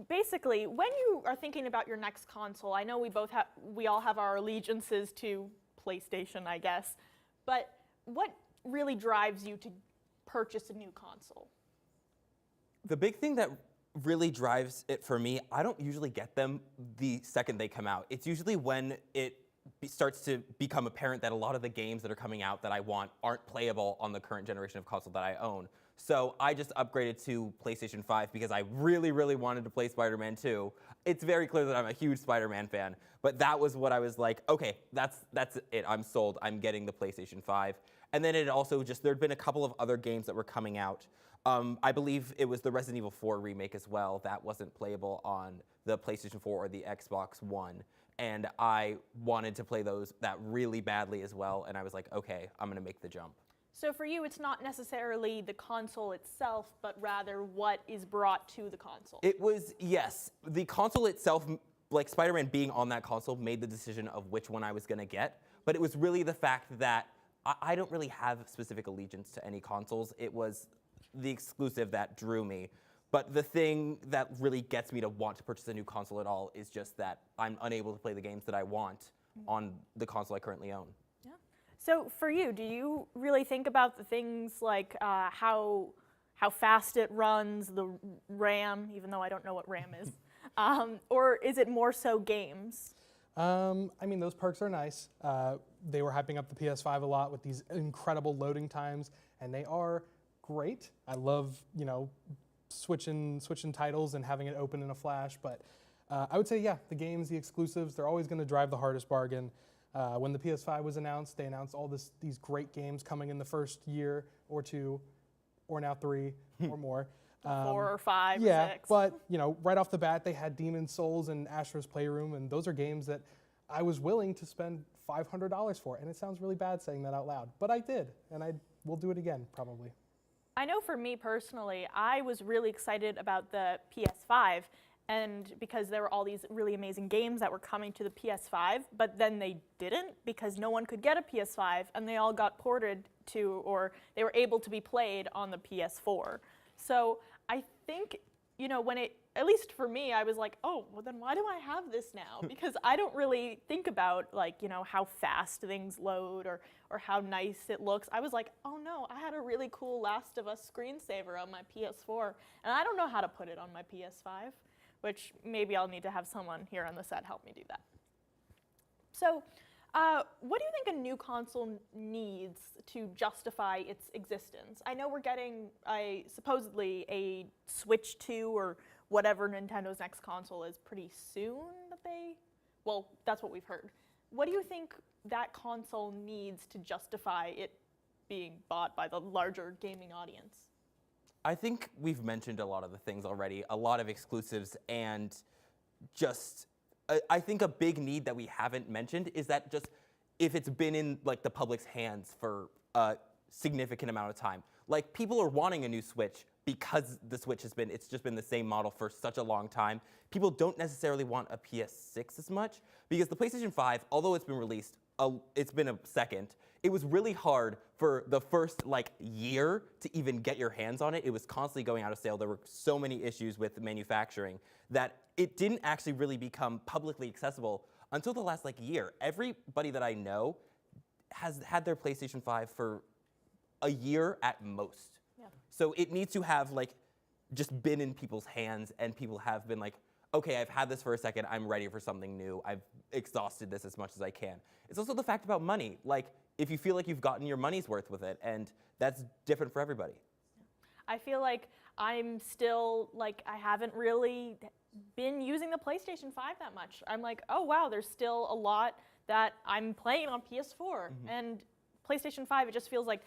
basically, when you are thinking about your next console, I know we all have our allegiances to PlayStation, I guess, but what really drives you to purchase a new console? The big thing that really drives it for me, I don't usually get them the second they come out. It's usually when it starts to become apparent that a lot of the games that are coming out that I want aren't playable on the current generation of console that I own. So I just upgraded to PlayStation 5 because I really, really wanted to play Spider-Man 2. It's very clear that I'm a huge Spider-Man fan, but that was what I was like, okay, that's it, I'm sold, I'm getting the PlayStation 5. And then it also just, there'd been a couple of other games that were coming out. I believe it was the Resident Evil 4 remake as well that wasn't playable on the PlayStation 4 or the Xbox One. And I wanted to play that really badly as well, and I was like, okay, I'm gonna make the jump. So for you, it's not necessarily the console itself, but rather what is brought to the console. It was, yes. The console itself, like Spider-Man being on that console, made the decision of which one I was gonna get, but it was really the fact that I don't really have specific allegiance to any consoles. It was the exclusive that drew me. But the thing that really gets me to want to purchase a new console at all is just that I'm unable to play the games that I want on the console I currently own. Yeah. So for you, do you really think about the things like how fast it runs, the RAM, even though I don't know what RAM is, or is it more so games? I mean, those perks are nice. They were hyping up the PS5 a lot with these incredible loading times, and they are great. I love, switching titles and having it open in a flash, but I would say, yeah, the games, the exclusives, they're always going to drive the hardest bargain. When the PS5 was announced, they announced all these great games coming in the first year or two, or now 3 or more. 4 or 5 or 6. Yeah, but right off the bat, they had Demon's Souls and Astro's Playroom, and those are games that I was willing to spend $500 for. And it sounds really bad saying that out loud, but I did, and I will do it again, probably. I know for me personally, I was really excited about the PS5, and because there were all these really amazing games that were coming to the PS5, but then they didn't because no one could get a PS5, and they all got ported to, or they were able to be played on the PS4. So I think, when it, at least for me, I was like, oh, well then why do I have this now? Because I don't really think about how fast things load or how nice it looks. I was like, oh no, I had a really cool Last of Us screensaver on my PS4, and I don't know how to put it on my PS5, which maybe I'll need to have someone here on the set help me do that. So what do you think a new console needs to justify its existence? I know we're getting supposedly a Switch 2 or whatever Nintendo's next console is pretty soon well, that's what we've heard. What do you think that console needs to justify it being bought by the larger gaming audience? I think we've mentioned a lot of the things already, a lot of exclusives, and just I think a big need that we haven't mentioned is that just if it's been in the public's hands for a significant amount of time. Like, people are wanting a new Switch because the Switch it's just been the same model for such a long time. People don't necessarily want a PS6 as much because the PlayStation 5, although it's been released, it's been a second. It was really hard for the first year to even get your hands on it. It was constantly going out of sale. There were so many issues with manufacturing that it didn't actually really become publicly accessible until the last year. Everybody that I know has had their PlayStation 5 for a year at most. Yeah. So it needs to have just been in people's hands, and people have been like, okay, I've had this for a second, I'm ready for something new, I've exhausted this as much as I can. It's also the fact about money. If you feel like you've gotten your money's worth with it, and that's different for everybody. I feel like I'm still, I haven't really been using the PlayStation 5 that much. I'm like, oh wow, there's still a lot that I'm playing on PS4. And PlayStation 5, it just feels like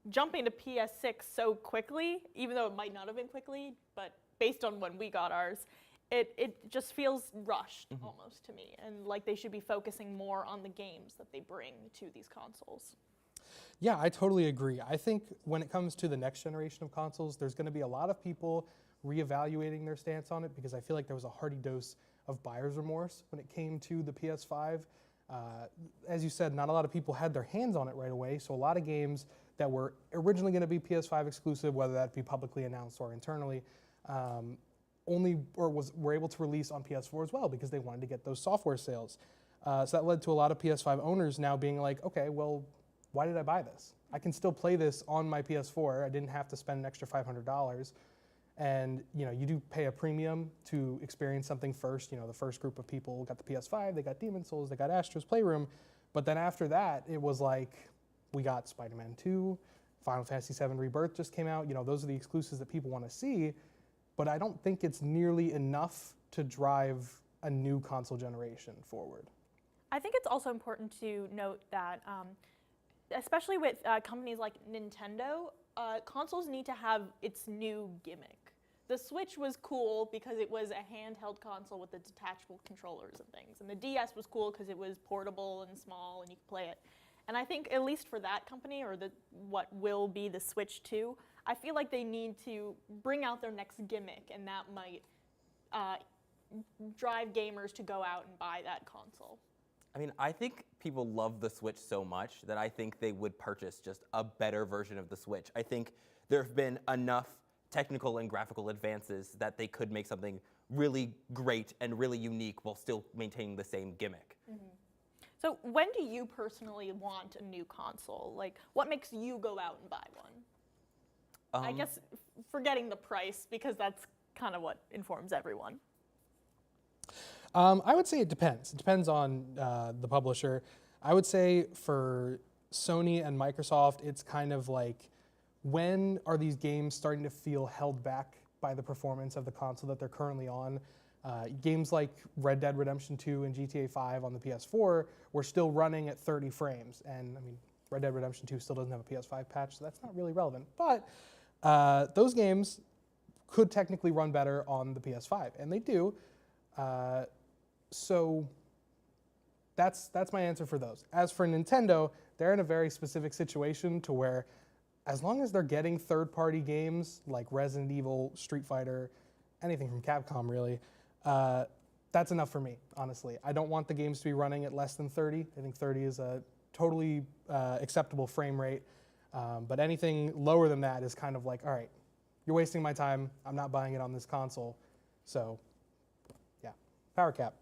jumping to PS6 so quickly, even though it might not have been quickly, but based on when we got ours, it just feels rushed almost to me, and like they should be focusing more on the games that they bring to these consoles. Yeah, I totally agree. I think when it comes to the next generation of consoles, there's going to be a lot of people reevaluating their stance on it, because I feel like there was a hearty dose of buyer's remorse when it came to the PS5. As you said, not a lot of people had their hands on it right away, so a lot of games that were originally going to be PS5 exclusive, whether that be publicly announced or internally, were able to release on PS4 as well because they wanted to get those software sales. So that led to a lot of PS5 owners now being like, okay, well, why did I buy this? I can still play this on my PS4. I didn't have to spend an extra $500. And you do pay a premium to experience something first. The first group of people got the PS5, they got Demon's Souls, they got Astro's Playroom. But then after that, it was like, we got Spider-Man 2, Final Fantasy VII Rebirth just came out. Those are the exclusives that people want to see. But I don't think it's nearly enough to drive a new console generation forward. I think it's also important to note that, especially with companies like Nintendo, consoles need to have its new gimmick. The Switch was cool because it was a handheld console with the detachable controllers and things. And the DS was cool because it was portable and small and you could play it. And I think at least for that company, or what will be the Switch 2, I feel like they need to bring out their next gimmick, and that might drive gamers to go out and buy that console. I mean, I think people love the Switch so much that I think they would purchase just a better version of the Switch. I think there have been enough technical and graphical advances that they could make something really great and really unique while still maintaining the same gimmick. Mm-hmm. So when do you personally want a new console? Like, what makes you go out and buy one? I guess forgetting the price, because that's kind of what informs everyone. I would say it depends. It depends on the publisher. I would say for Sony and Microsoft, it's kind of like, when are these games starting to feel held back by the performance of the console that they're currently on? Games like Red Dead Redemption 2 and GTA 5 on the PS4 were still running at 30 frames. And I mean, Red Dead Redemption 2 still doesn't have a PS5 patch, so that's not really relevant. But those games could technically run better on the PS5, and they do. So that's my answer for those. As for Nintendo, they're in a very specific situation to where, as long as they're getting third-party games like Resident Evil, Street Fighter, anything from Capcom really, that's enough for me, honestly. I don't want the games to be running at less than 30. I think 30 is a totally acceptable frame rate. But anything lower than that is kind of like, all right, you're wasting my time. I'm not buying it on this console. So, yeah, power cap.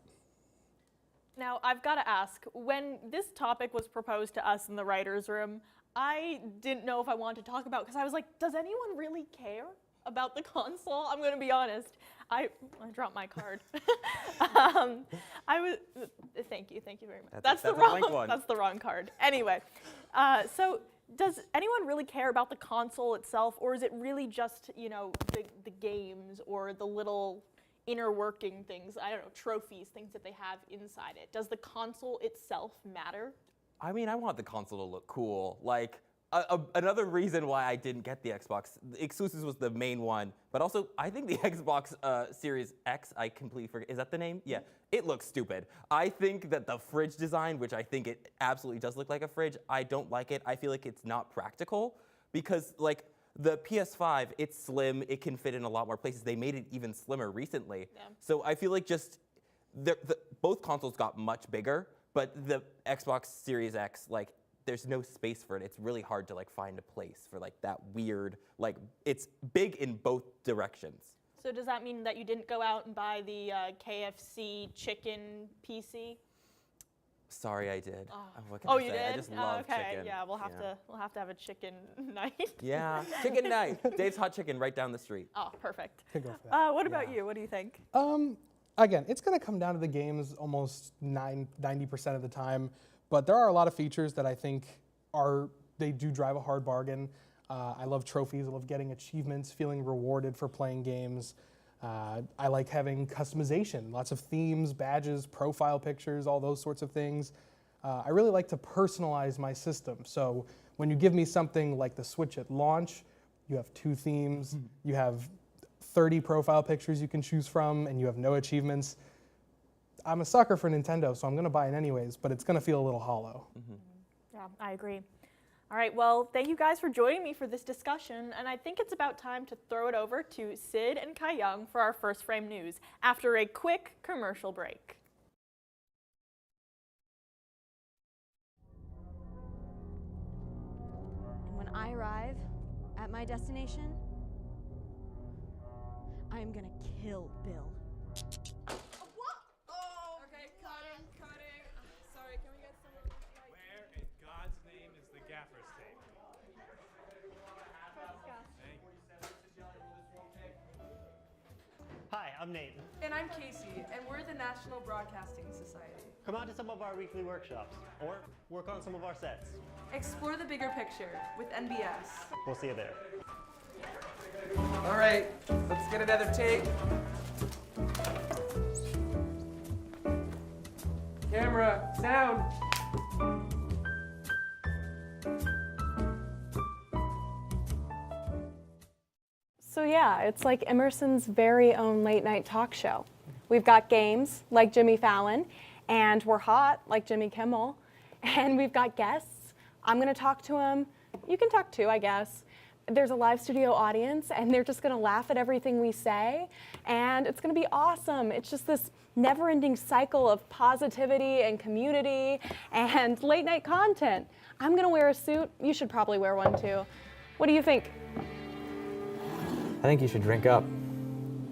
Now, I've got to ask, when this topic was proposed to us in the writer's room, I didn't know if I wanted to talk about it because I was like, does anyone really care about the console? I'm going to be honest. I dropped my card. Thank you very much. That's the wrong card. Anyway, so does anyone really care about the console itself, or is it really just, the games or the little inner working things, I don't know, trophies, things that they have inside it? Does the console itself matter? I mean, I want the console to look cool. Like, another reason why I didn't get the Xbox, the exclusives was the main one, but also I think the Xbox Series X, I completely forget, is that the name? Yeah, it looks stupid. I think that the fridge design, which I think it absolutely does look like a fridge, I don't like it. I feel like it's not practical because, like, the PS5, it's slim, it can fit in a lot more places. They made it even slimmer recently. Yeah. So I feel like just, both consoles got much bigger, but the Xbox Series X, like, there's no space for it. It's really hard to, like, find a place for, like, that weird, like, it's big in both directions. So does that mean that you didn't go out and buy the KFC chicken PC? Sorry, I did. What can Oh, I you say? did? I just love chicken. Yeah, we'll have to have a chicken night. Yeah, chicken night. Dave's Hot Chicken right down the street. Oh, perfect. Could go for that. What about you? What do you think? Again, it's going to come down to the games almost 90% of the time, but there are a lot of features that I think they do drive a hard bargain. I love trophies. I love getting achievements, feeling rewarded for playing games. I like having customization, lots of themes, badges, profile pictures, all those sorts of things. I really like to personalize my system. So when you give me something like the Switch at launch, you have 2 themes, you have 30 profile pictures you can choose from, and you have no achievements. I'm a sucker for Nintendo, so I'm going to buy it anyways, but it's going to feel a little hollow. Mm-hmm. Yeah, I agree. All right, well, thank you guys for joining me for this discussion, and I think it's about time to throw it over to Sid and Kai Young for our First Frame News after a quick commercial break. And when I arrive at my destination, I am gonna kill Bill. What? Oh! Okay, cutting. Sorry, can we get some of this? Where in God's name is the gaffer's tape? Thank you. Hi, I'm Nate. And I'm Casey, and we're the National Broadcasting Society. Come out to some of our weekly workshops, or work on some of our sets. Explore the bigger picture with NBS. We'll see you there. All right, let's get another take. Camera, sound. So yeah, it's like Emerson's very own late night talk show. We've got games like Jimmy Fallon, and we're hot like Jimmy Kimmel, and we've got guests. I'm gonna talk to them. You can talk too, I guess. There's a live studio audience, and they're just gonna laugh at everything we say, and it's gonna be awesome. It's just this never-ending cycle of positivity and community and late night content. I'm gonna wear a suit. You should probably wear one too. What do you think? I think you should drink up,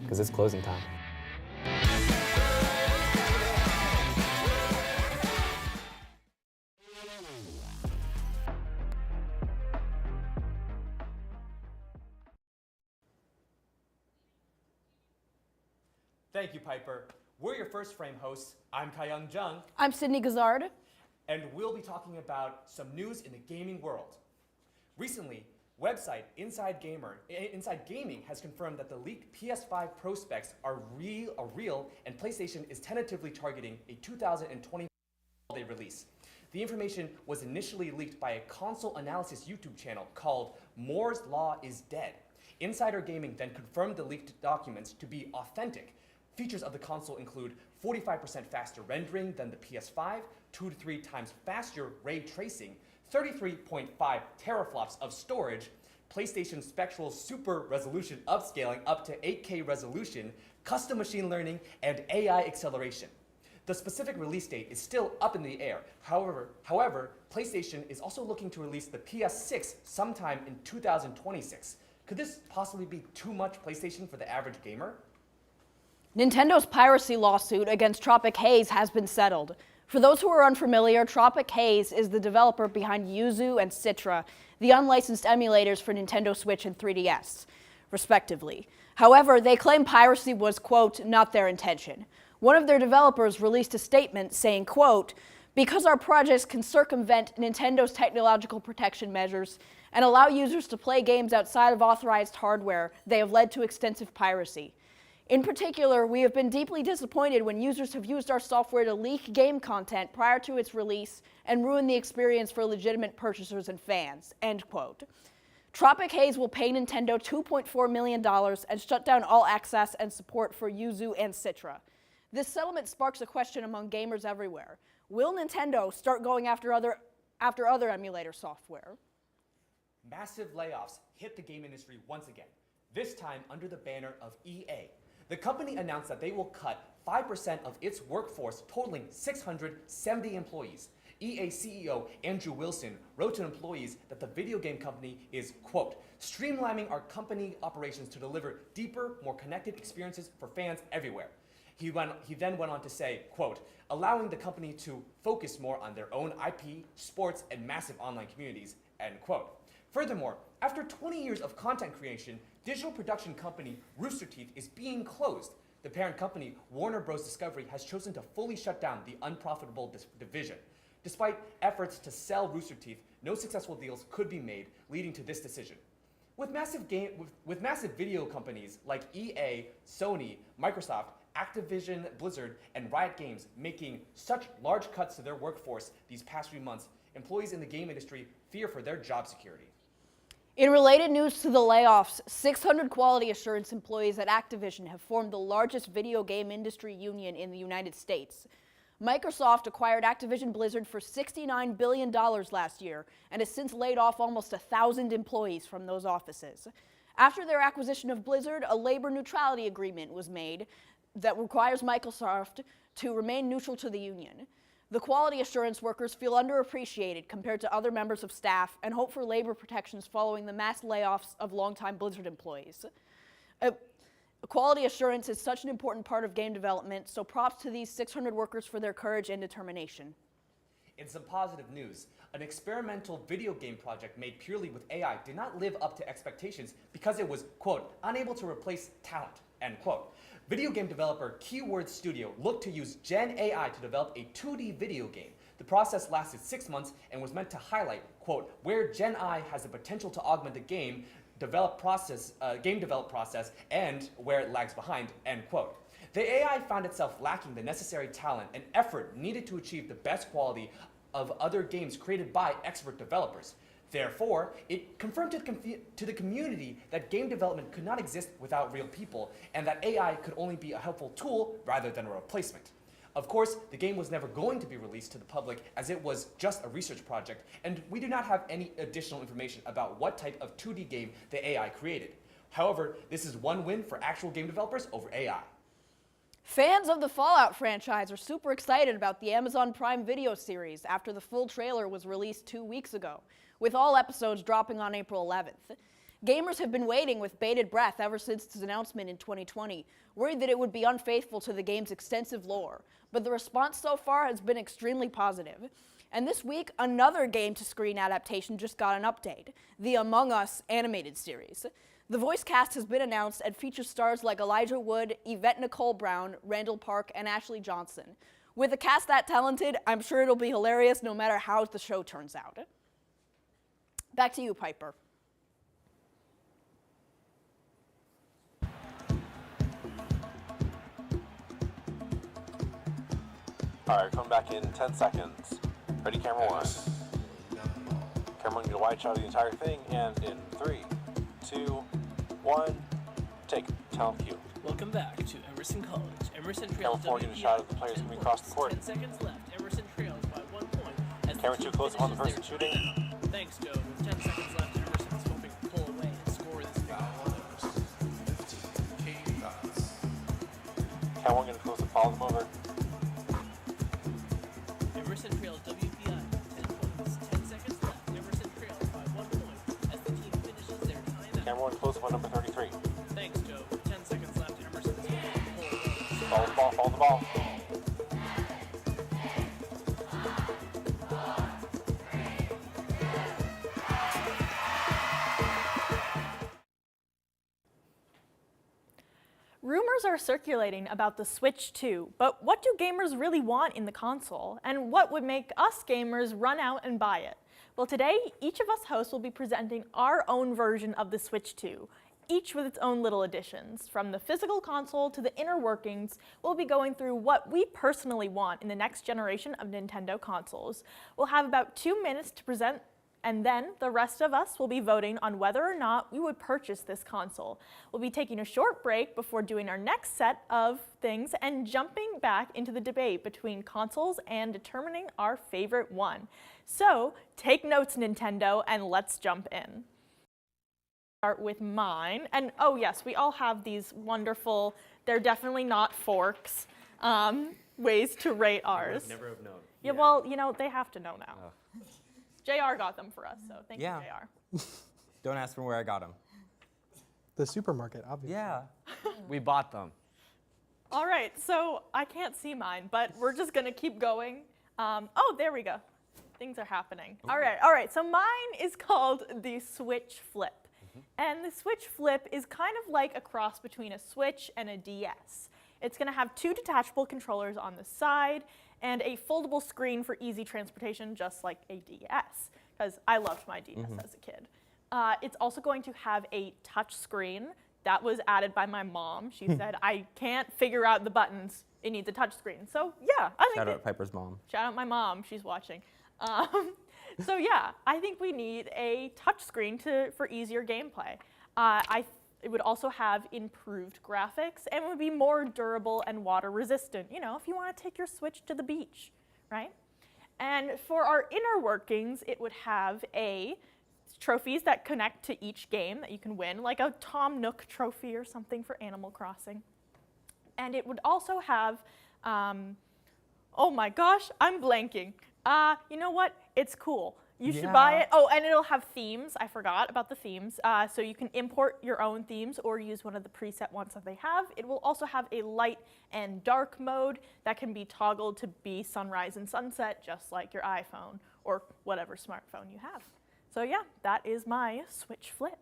because it's closing time. Thank you, Piper. We're your first frame hosts. I'm Kyoung Jung, I'm Sydney Gazard. and we'll be talking about some news in the gaming world. Recently, website Inside Gaming has confirmed that the leaked PS5 Pro specs are real, and PlayStation is tentatively targeting a 2020 holiday release. The information was initially leaked by a console analysis YouTube channel called Moore's Law is Dead. Insider Gaming then confirmed the leaked documents to be authentic. Features of the console include 45% faster rendering than the PS5, 2 to 3 times faster ray tracing, 33.5 teraflops of storage, PlayStation Spectral Super Resolution upscaling up to 8K resolution, custom machine learning, and AI acceleration. The specific release date is still up in the air. However, PlayStation is also looking to release the PS6 sometime in 2026. Could this possibly be too much PlayStation for the average gamer? Nintendo's piracy lawsuit against Tropic Haze has been settled. For those who are unfamiliar, Tropic Haze is the developer behind Yuzu and Citra, the unlicensed emulators for Nintendo Switch and 3DS, respectively. However, they claim piracy was, quote, not their intention. One of their developers released a statement saying, quote, because our projects can circumvent Nintendo's technological protection measures and allow users to play games outside of authorized hardware, they have led to extensive piracy. In particular, we have been deeply disappointed when users have used our software to leak game content prior to its release and ruin the experience for legitimate purchasers and fans, end quote. Tropic Haze will pay Nintendo $2.4 million and shut down all access and support for Yuzu and Citra. This settlement sparks a question among gamers everywhere. Will Nintendo start going after other emulator software? Massive layoffs hit the game industry once again, this time under the banner of EA. The company announced that they will cut 5% of its workforce, totaling 670 employees. EA CEO Andrew Wilson wrote to employees that the video game company is, quote, streamlining our company operations to deliver deeper, more connected experiences for fans everywhere. He then went on to say, quote, allowing the company to focus more on their own IP, sports, and massive online communities, end quote. Furthermore, after 20 years of content creation, digital production company Rooster Teeth is being closed. The parent company, Warner Bros. Discovery, has chosen to fully shut down the unprofitable division. Despite efforts to sell Rooster Teeth, no successful deals could be made, leading to this decision. With massive video companies like EA, Sony, Microsoft, Activision, Blizzard, and Riot Games making such large cuts to their workforce these past few months, employees in the game industry fear for their job security. In related news to the layoffs, 600 quality assurance employees at Activision have formed the largest video game industry union in the United States. Microsoft acquired Activision Blizzard for $69 billion last year and has since laid off almost 1,000 employees from those offices. After their acquisition of Blizzard, a labor neutrality agreement was made that requires Microsoft to remain neutral to the union. The quality assurance workers feel underappreciated compared to other members of staff and hope for labor protections following the mass layoffs of longtime Blizzard employees. Quality assurance is such an important part of game development, so props to these 600 workers for their courage and determination. In some positive news, an experimental video game project made purely with AI did not live up to expectations because it was, quote, unable to replace talent, end quote. Video game developer Keyword Studio looked to use Gen AI to develop a 2D video game. The process lasted 6 months and was meant to highlight, quote, where Gen AI has the potential to augment the game develop process and where it lags behind, end quote. The AI found itself lacking the necessary talent and effort needed to achieve the best quality of other games created by expert developers. Therefore, it confirmed to the community that game development could not exist without real people, and that AI could only be a helpful tool rather than a replacement. Of course, the game was never going to be released to the public as it was just a research project, and we do not have any additional information about what type of 2D game the AI created. However, this is one win for actual game developers over AI. Fans of the Fallout franchise are super excited about the Amazon Prime Video series after the full trailer was released 2 weeks ago, with all episodes dropping on April 11th. Gamers have been waiting with bated breath ever since its announcement in 2020, worried that it would be unfaithful to the game's extensive lore, but the response so far has been extremely positive. And this week, another game-to-screen adaptation just got an update, the Among Us animated series. The voice cast has been announced and features stars like Elijah Wood, Yvette Nicole Brown, Randall Park, and Ashley Johnson. With a cast that talented, I'm sure it'll be hilarious no matter how the show turns out. Back to you, Piper. All right, coming back in 10 seconds. Ready, camera one. Camera one, get a wide shot of the entire thing, and in 3, 2, 1, take talent cue. Welcome back to Emerson College. Emerson Camera trails 4, get a shot of the players coming across the court. 10 seconds left. Emerson trails by 1 point. As Camera the 2, team close up on the finishes person their shooting. timeout. Thanks, Joe. With 10 seconds left, Emerson is hoping to pull away and score this big Camera 1, get a close up, follow them over. Emerson trails WPI 10 points. 10 seconds left. Emerson trails by 1 point as the team finishes their timeout. Camera 1, close up on number 33. Thanks, Joe. With 10 seconds left, Emerson is hoping to pull away. Follow the ball, follow the ball. Rumors are circulating about the Switch 2, but what do gamers really want in the console? And what would make us gamers run out and buy it? Well, today, each of us hosts will be presenting our own version of the Switch 2, each with its own little additions. From the physical console to the inner workings, we'll be going through what we personally want in the next generation of Nintendo consoles. We'll have about 2 minutes to present, and then the rest of us will be voting on whether or not we would purchase this console. We'll be taking a short break before doing our next set of things and jumping back into the debate between consoles and determining our favorite one. So take notes, Nintendo, and let's jump in. Start with mine, and oh yes, we all have these wonderful, they're definitely not forks, ways to rate ours. I would never have known. Yeah, well, you know, they have to know now. JR got them for us, so thank you, Yeah. JR. Don't ask me where I got them. The supermarket, obviously. Yeah. We bought them. All right, so I can't see mine, but we're just gonna keep going. Oh, there we go. Things are happening. All right, so mine is called the Switch Flip. And the Switch Flip is kind of like a cross between a Switch and a DS. It's gonna have 2 detachable controllers on the side and a foldable screen for easy transportation, just like a DS, because I loved my DS as a kid. It's also going to have a touch screen that was added by my mom. She said, I can't figure out the buttons. It needs a touch screen. So yeah, I think Shout out Piper's mom. Shout out my mom, she's watching. So yeah, I think we need a touch screen for easier gameplay. It would also have improved graphics and would be more durable and water resistant, you know, if you want to take your Switch to the beach, right? And for our inner workings, it would have trophies that connect to each game that you can win, like a Tom Nook trophy or something for Animal Crossing. And it would also have, oh my gosh, I'm blanking. You know what? It's cool. You should buy it. Oh, and it'll have themes. I forgot about the themes. So you can import your own themes or use one of the preset ones that they have. It will also have a light and dark mode that can be toggled to be sunrise and sunset, just like your iPhone or whatever smartphone you have. So yeah, that is my Switch Flip.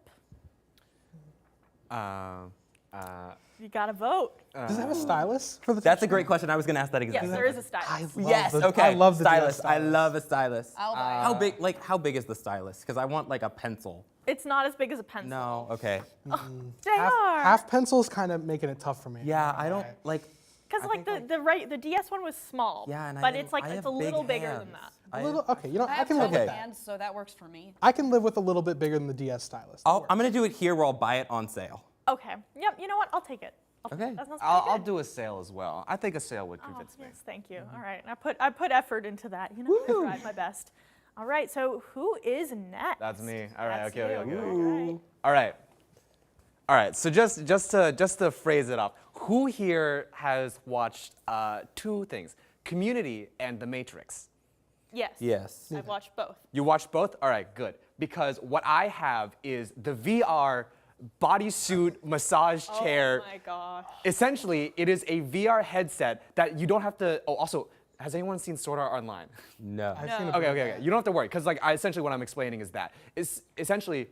You gotta vote. Does it have a stylus for the? That's a great question. I was gonna ask that exactly. Yes, there is a stylus. Yes. Okay. I love the stylus. DS I love a stylus. I'll buy How big? Like how big is the stylus? Because I want like a pencil. It's not as big as a pencil. No. Okay. JR. Half pencil's kind of making it tough for me. Yeah. I don't like. Because like the DS one was small. Yeah, and but it's like it's a little bigger than that. A little. Okay. You know, I have can live with tiny that. hands, so that works for me. I can live with a little bit bigger than the DS stylus. I'm gonna do it here where I'll buy it on sale. Okay. Yep. You know what? I'll take it. Okay. That sounds pretty I'll good. do a sale as well. I think a sale would convince me. Yes, thank you. All right. I put effort into that. You know, I tried my best. All right. So who is next? That's me. All right. That's Okay. you. Okay. All right. All right. So just to phrase it up, who here has watched two things, Community and The Matrix? Yes. Yes. I've watched both. You watched both? All right, good. Because what I have is the VR bodysuit massage chair. Oh my gosh. Essentially, it is a VR headset that you don't have to. Oh, also, has anyone seen Sword Art Online? No. I've seen a Okay, bit. okay, okay. You don't have to worry, because like essentially what I'm explaining is that it's essentially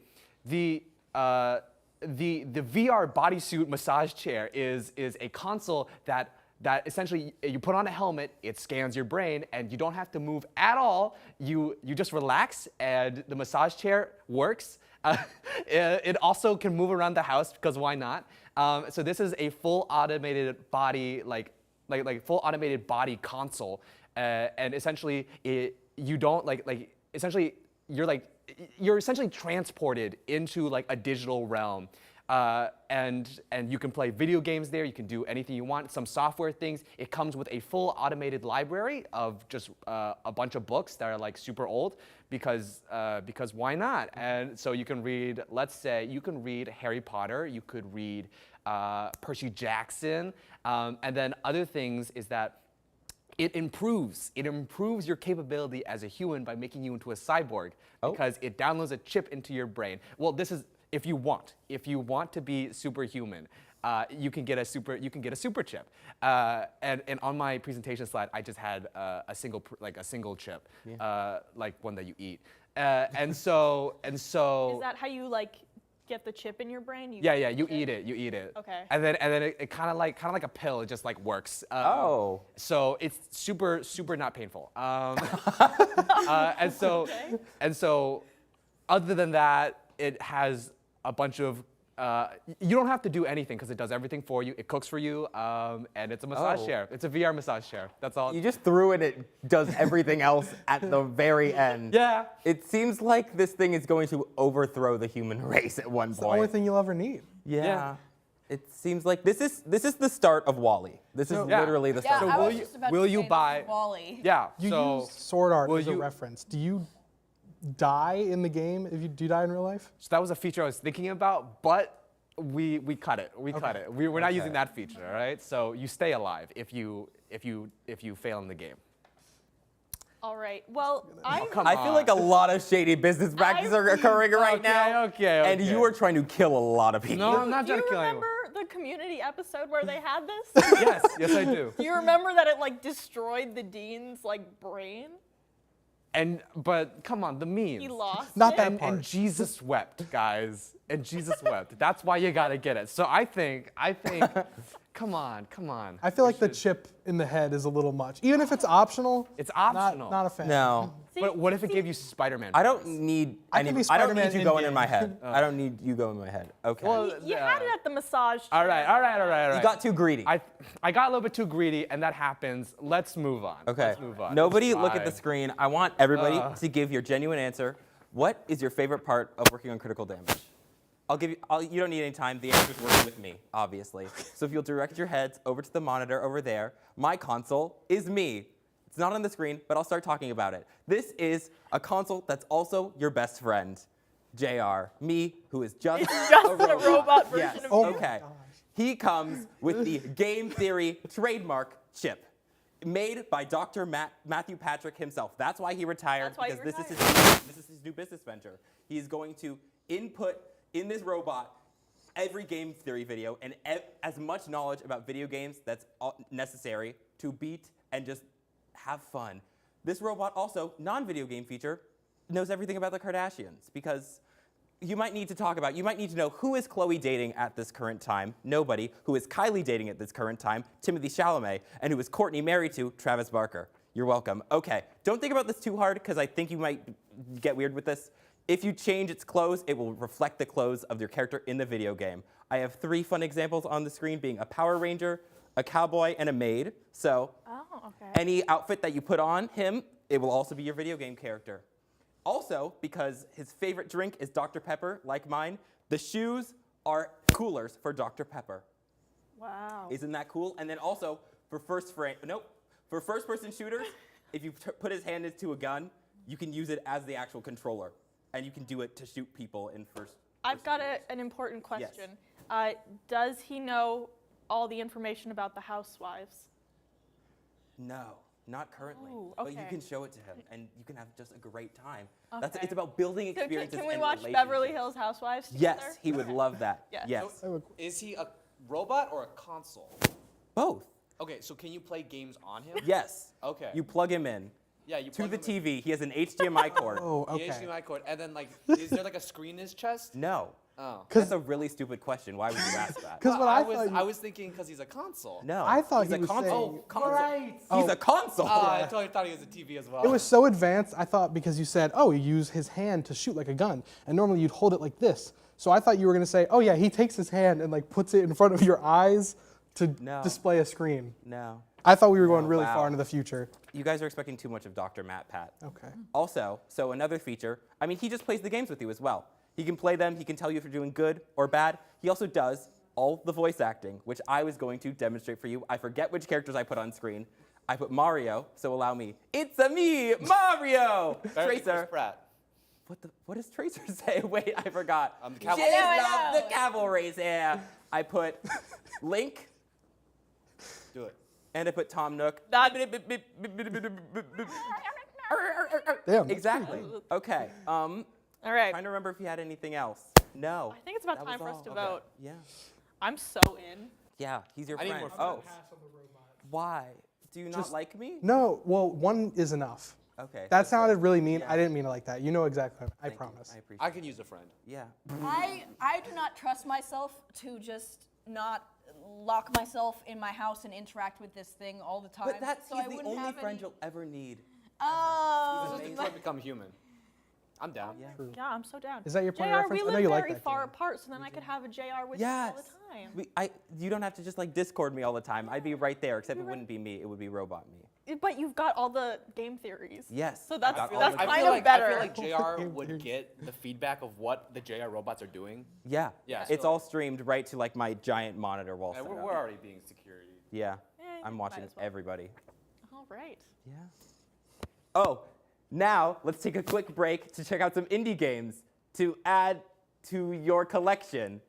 the VR bodysuit massage chair is a console that essentially you put on a helmet, it scans your brain, and you don't have to move at all. You just relax, and the massage chair works. It also can move around the house, because why not? So this is a full automated body, like full automated body console, and essentially you're essentially transported into like a digital realm. And you can play video games there. You can do anything you want. Some software things. It comes with a full automated library of just a bunch of books that are like super old, because why not? And so you can read. Let's say you can read Harry Potter. You could read Percy Jackson, and then other things is that it improves your capability as a human by making you into a cyborg, because it downloads a chip into your brain. Well, this is. If you want to be superhuman, you can get a super chip. And on my presentation slide, I just had a single chip, like one that you eat. And so. Is that how you like get the chip in your brain? You eat it. Okay. And then it kind of like a pill. It just like works. So it's super not painful. And so, other than that, it has a bunch of, you don't have to do anything because it does everything for you. It cooks for you, and it's a massage chair. It's a VR massage chair. That's all. You just threw it. It does everything else at the very end. Yeah. It seems like this thing is going to overthrow the human race at one It's point. the only thing you'll ever need. Yeah. It seems like this is the start of WALL-E. This is literally the start. Yeah, of I WALL-E. was just about will to you say buy- this is Wall-E. Yeah. You so use Sword Art will as a you- reference. Do you die in the game? Do you die in real life? So that was a feature I was thinking about, but we cut it. We cut it. We're not using that feature, all right? So you stay alive if you fail in the game. All right. Well, I I feel like a lot of shady business practices are occurring right now. Okay. And you are trying to kill a lot of people. No, I'm not Do trying you to kill anyone. remember the Community episode where they had this? Yes, I do. Do you remember that it like destroyed the dean's like brain? But come on, the memes. He lost Not it? that part. And Jesus wept, guys. And Jesus wept. That's why you gotta get it. So I think, come on. I feel like the chip in the head is a little much. Even if it's optional. It's optional. Not a fan. No. But what if it gave you Spider-Man? I don't need I can be I don't need Spider-Man you going in in-game. my head. I don't need you going in my head. Okay. Well, You had it at the massage. All right. you got too greedy. I got a little bit too greedy, and that happens. Let's move on. Okay. Let's move on. Nobody It's look at the fine. screen. I want everybody to give your genuine answer. What is your favorite part of working on critical damage? You don't need any time. The answer's working with me, obviously. So if you'll direct your heads over to the monitor over there, my console is me. It's not on the screen, but I'll start talking about it. This is a console that's also your best friend, JR. Me, who is just, a robot version yes. of Oh Okay. He comes with the game theory trademark chip. made by Dr. Matthew Patrick himself. That's why he retired, That's why he because retired. this is his new business venture. He is going to input in this robot every game theory video and as much knowledge about video games that's necessary to beat and just have fun. This robot also, non-video game feature, knows everything about the Kardashians, because you might need to know who is Khloe dating at this current time, nobody, who is Kylie dating at this current time, Timothée Chalamet, and who is Courtney married to, Travis Barker. You're welcome. Okay, don't think about this too hard, because I think you might get weird with this. If you change its clothes, it will reflect the clothes of your character in the video game. I have 3 fun examples on the screen, being a Power Ranger, a cowboy, and a maid. So any outfit that you put on him, it will also be your video game character. Also, because his favorite drink is Dr. Pepper, like mine, the shoes are coolers for Dr. Pepper. Wow. Isn't that cool? And then also, for first-person shooters, if you put his hand into a gun, you can use it as the actual controller. And you can do it to shoot people in first. I've got an important question. Does he know all the information about the housewives? No, not currently. Ooh, But you okay. can show it to him, and you can have just a great time. Okay. It's about building So experiences can we and watch relationships. Beverly Hills Housewives together? Yes, he would love that. Yes. Yes. Is he a robot or a console? Both. Okay, so can you play games on him? Yes. Okay. You plug him in. Yeah, you to plug the him TV. He has an HDMI cord. Oh, The okay. HDMI cord, and then is there like a screen in his chest? No. Oh. That's a really stupid question. Why would you ask that? Because what I was thinking because he's a console. No. I thought he's he a was console. saying- console. Right. He's a console. I totally thought he was a TV as well. It was so advanced, I thought, because you said, oh, you use his hand to shoot like a gun. And normally you'd hold it like this. So I thought you were going to say, oh, yeah, he takes his hand and like puts it in front of your eyes to display a screen. No. I thought we were going really Wow. far into the future. You guys are expecting too much of Dr. Matt Pat. Okay. Also, so another feature, I mean, he just plays the games with you as well. He can play them, he can tell you if you're doing good or bad. He also does all the voice acting, which I was going to demonstrate for you. I forget which characters I put on screen. I put Mario, so allow me. It's a me, Mario! Tracer. Pratt. What does Tracer say? Wait, I forgot. The cavalry. She loves the cavalry's here. I put Link. Do it. And I put Tom Nook. Damn, Exactly. Okay. All right. Trying to remember if you had anything else. No. I think it's about That time was for us all. to Okay. vote. Yeah. I'm so in. Yeah, he's your I need friend. more Oh, friends. why? Do you not Just- like me? No, well, one is enough. Okay. That sounded really mean. Yeah. I didn't mean it like that. You know exactly. I Thank you. promise. I appreciate I can use a friend. it. Yeah. I do not trust myself to just not lock myself in my house and interact with this thing all the time. But that's so he's I the wouldn't only have friend any- you'll ever need. Oh. This is Detroit Become Human. I'm down. Yeah. Yeah, I'm so down. Is that your point of JR, reference? we I know live you like very that far game. apart, so then I could have a JR with you all the time. You don't have to just like Discord me all the time. I'd be right there, except it You're wouldn't be me. It would be Robot Me. But you've got all the game theories. Yes. So that's I got all that's the- I kind feel of like better. I feel like JR would get the feedback of what the JR robots are doing. Yeah. Yeah, It's so- all streamed right to like my giant monitor wall And setup. we're already being security. Yeah. I'm might watching as well. everybody. All right. Yeah. Oh, now let's take a quick break to check out some indie games to add to your collection.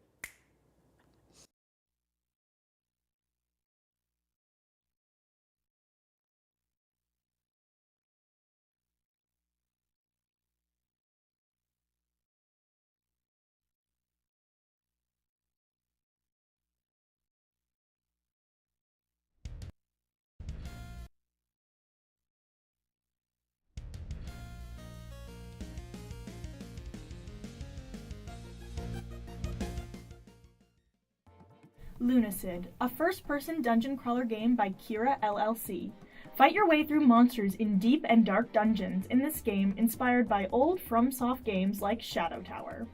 Lunacid, a first-person dungeon crawler game by Kira LLC. Fight your way through monsters in deep and dark dungeons in this game inspired by old FromSoft games like Shadow Tower.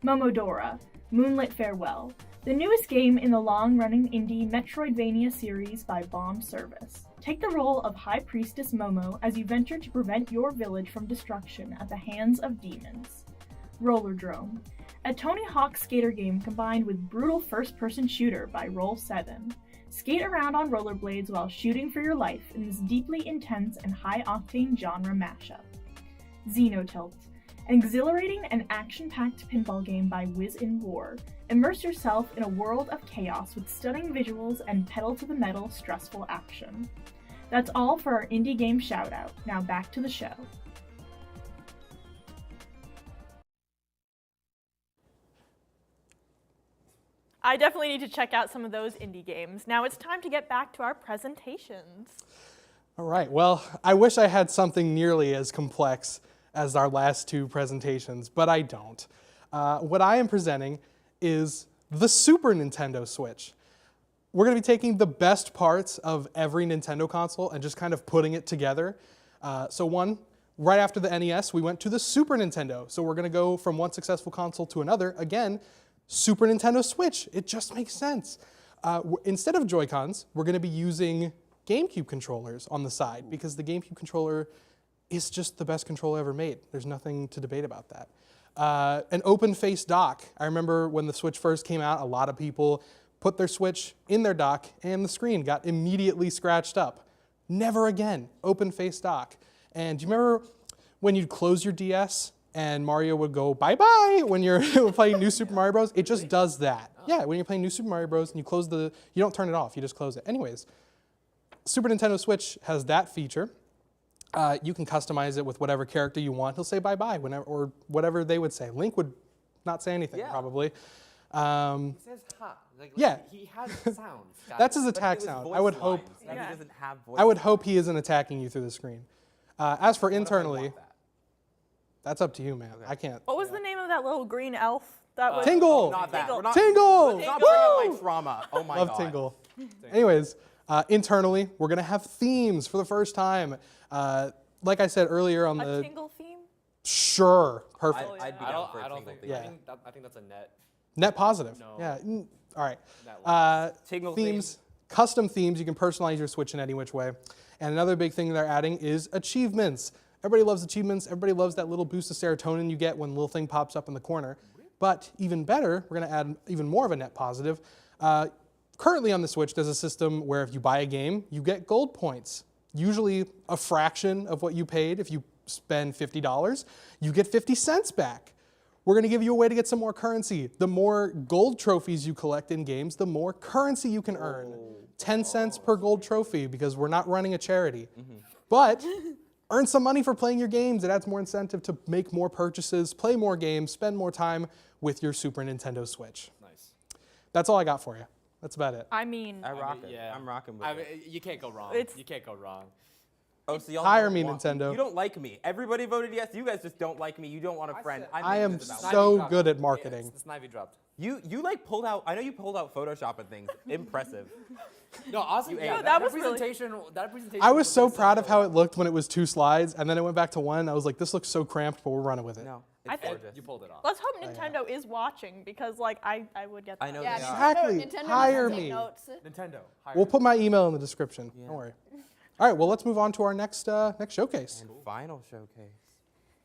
Momodora, Moonlit Farewell, the newest game in the long-running indie Metroidvania series by Bomb Service. Take the role of High Priestess Momo as you venture to prevent your village from destruction at the hands of demons. Rollerdrome, a Tony Hawk skater game combined with brutal first-person shooter by Roll7. Skate around on rollerblades while shooting for your life in this deeply intense and high-octane genre mashup. Xenotilt, an exhilarating and action-packed pinball game by Whiz in War. Immerse yourself in a world of chaos with stunning visuals and pedal-to-the-metal stressful action. That's all for our indie game shoutout. Now back to the show. I definitely need to check out some of those indie games. Now it's time to get back to our presentations. All right, well, I wish I had something nearly as complex as our last two presentations, but I don't. What I am presenting is the Super Nintendo Switch. We're going to be taking the best parts of every Nintendo console and just kind of putting it together. Right after the NES, we went to the Super Nintendo. So we're going to go from one successful console to another. Again, Super Nintendo Switch. It just makes sense. Instead of Joy-Cons, we're going to be using GameCube controllers on the side because the GameCube controller is just the best controller ever made. There's nothing to debate about that. An open-face dock. I remember when the Switch first came out, a lot of people put their Switch in their dock and the screen got immediately scratched up. Never again, open-face dock. And do you remember when you'd close your DS and Mario would go bye-bye when you're playing New Super Mario Bros? It just does that. Yeah, when you're playing New Super Mario Bros and you close you don't turn it off, you just close it. Anyways, Super Nintendo Switch has that feature. You can customize it with whatever character you want. He'll say bye-bye whenever, or whatever they would say. Link would not say anything, probably. He says ha. Yeah. He has sounds. That's his attack sound. I would hope. And he doesn't have voice I would lines. hope he isn't attacking you through the screen. As for internally, that's up to you, man. I can't. What was the name of that little green elf? That was Tingle. Not that. Tingle. We're not, Tingle! Let's not bring up Woo! my trauma. Oh my Love god. Tingle. Anyways, internally, we're going to have themes for the first time. Like I said earlier on a the... Tingle theme? Sure. Perfect. I'd be I down for a don't Tingle think. theme. I think that's a net. Net positive. No. Yeah. All right. Tingle Themes, custom themes. You can personalize your Switch in any which way. And another big thing they're adding is achievements. Everybody loves achievements. Everybody loves that little boost of serotonin you get when a little thing pops up in the corner. But even better, we're going to add even more of a net positive. Currently on the Switch, there's a system where if you buy a game, you get gold points. Usually a fraction of what you paid. If you spend $50, you get 50 cents back. We're going to give you a way to get some more currency. The more gold trophies you collect in games, the more currency you can earn. 10 cents per gold trophy because we're not running a charity. But earn some money for playing your games. It adds more incentive to make more purchases, play more games, spend more time with your Super Nintendo Switch. Nice. That's all I got for you. That's about it. I mean, I rock it. Yeah. I'm rocking with it. You can't go wrong. It's- You can't go wrong. Oh, so y'all Hire don't me, want Nintendo. You don't like me. Everybody voted yes. You guys just don't like me. You don't want a friend. I am this about so good at marketing. Yeah, it's Snivy dropped. You like pulled out. I know you pulled out Photoshop and things. Impressive. No, honestly, You yeah, ate that was really- presentation. That presentation. I was so proud of how it looked when it was 2 slides, and then it went back to 1. I was like, this looks so cramped, but we're running with it. No, I it's think- gorgeous. You pulled it off. let's hope Nintendo is watching because, like, I would get that. I know Yeah, they are. Exactly. Nintendo Hire doesn't take me. notes. Nintendo. Hire We'll me. put my email in the description. Don't worry. All right, well, let's move on to our next showcase. And final showcase.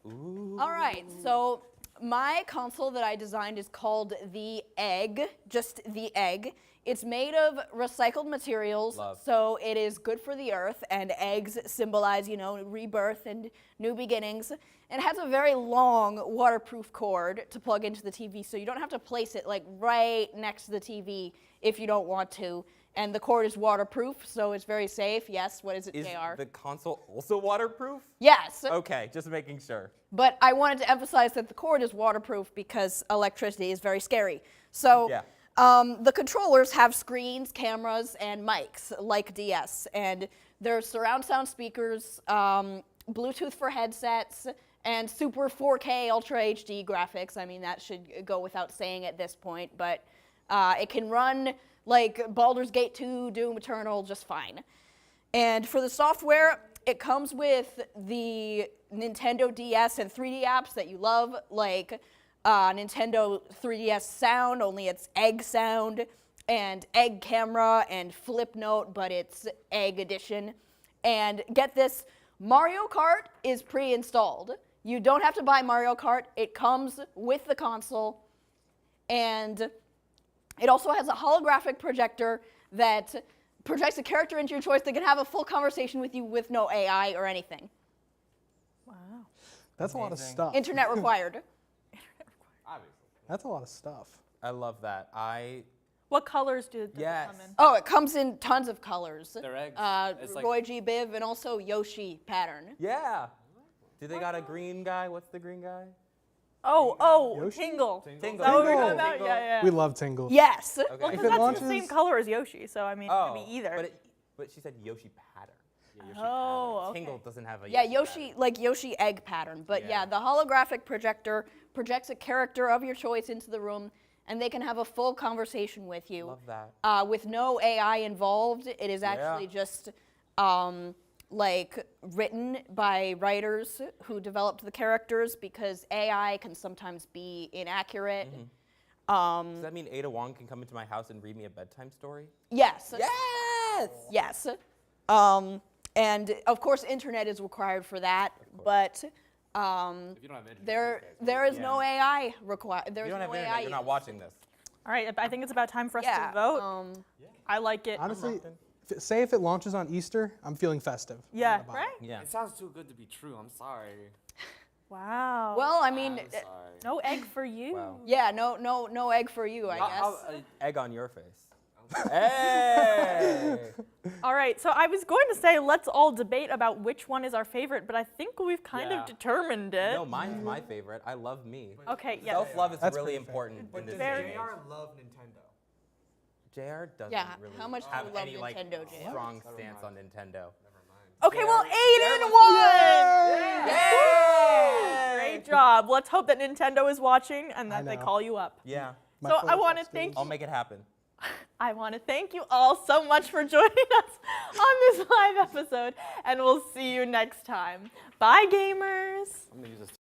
Ooh. All right, so my console that I designed is called the Egg, just the Egg. It's made of recycled materials, Love. so it is good for the earth, and eggs symbolize, rebirth and new beginnings. And it has a very long waterproof cord to plug into the TV, so you don't have to place it like right next to the TV if you don't want to. And the cord is waterproof, so it's very safe. Yes, what is it, Is JR? the console also waterproof? Yes. Okay, just making sure. But I wanted to emphasize that the cord is waterproof because electricity is very scary. So Yeah. the controllers have screens, cameras, and mics like DS. And there's surround sound speakers, Bluetooth for headsets, and super 4K Ultra HD graphics. I mean, that should go without saying at this point. But it can run like Baldur's Gate 2, Doom Eternal just fine. And for the software, it comes with the Nintendo DS and 3D apps that you love, like Nintendo 3DS Sound, only it's Egg Sound, and Egg Camera, and Flip Note, but it's Egg Edition. And get this, Mario Kart is pre-installed. You don't have to buy Mario Kart. It comes with the console. And it also has a holographic projector that projects a character into your choice that can have a full conversation with you with no AI or anything. Wow. That's a lot of stuff. Internet required. That's a lot of stuff. I love that. What colors does it Yes. come in? Oh, it comes in tons of colors. They're eggs. It's like- Roy G. Biv and also Yoshi pattern. Yeah. Do they got a green guy? What's the green guy? Oh, Yoshi? Tingle. Tingle. Is that what we're Tingle. talking about? Yeah, yeah. We love Tingle. Yes. Okay. Well, If 'cause it that's launches, the same color as Yoshi, so I mean, it could be either. But she said Yoshi pattern. Yeah, Yoshi Oh, pattern. okay. Tingle doesn't have a Yeah, Yoshi. like Yoshi egg pattern. But yeah, Yeah. the holographic projector projects a character of your choice into the room, and they can have a full conversation with you. Love that. With no AI involved. It is actually just like written by writers who developed the characters because AI can sometimes be inaccurate. Does that mean Ada Wong can come into my house and read me a bedtime story? Yes. Yes! Yes. And of course, internet is required for that, but If you don't have internet, there is no AI required. If There's you don't have no internet, AI. you're not watching this. All right, I think it's about time for us Yeah. to vote. I like it. Honestly, say if it launches on Easter, I'm feeling festive. Yeah, I'm gonna buy it. right? Yeah. It sounds too good to be true. I'm sorry. Wow. Well, I mean, I'm sorry. no egg for you. Wow. yeah, no egg for you, I guess. Egg on your face. Hey! All right, so I was going to say let's all debate about which one is our favorite, but I think we've kind Yeah. of determined it. No, mine's my favorite. I love me. Okay, yeah. Self-love is That's really pretty fair. important in this Very- day. JR love Nintendo. JR doesn't Yeah, really how much do have you love any like Nintendo, JR? strong stance on Nintendo. Okay, well, Aiden won! Yay! Great job. Let's hope that Nintendo is watching and that they know. call you up. Yeah, My So I Photoshop want to skills. thank I'll make it happen. I want to thank you all so much for joining us on this live episode, and we'll see you next time. Bye, gamers. I'm gonna use this.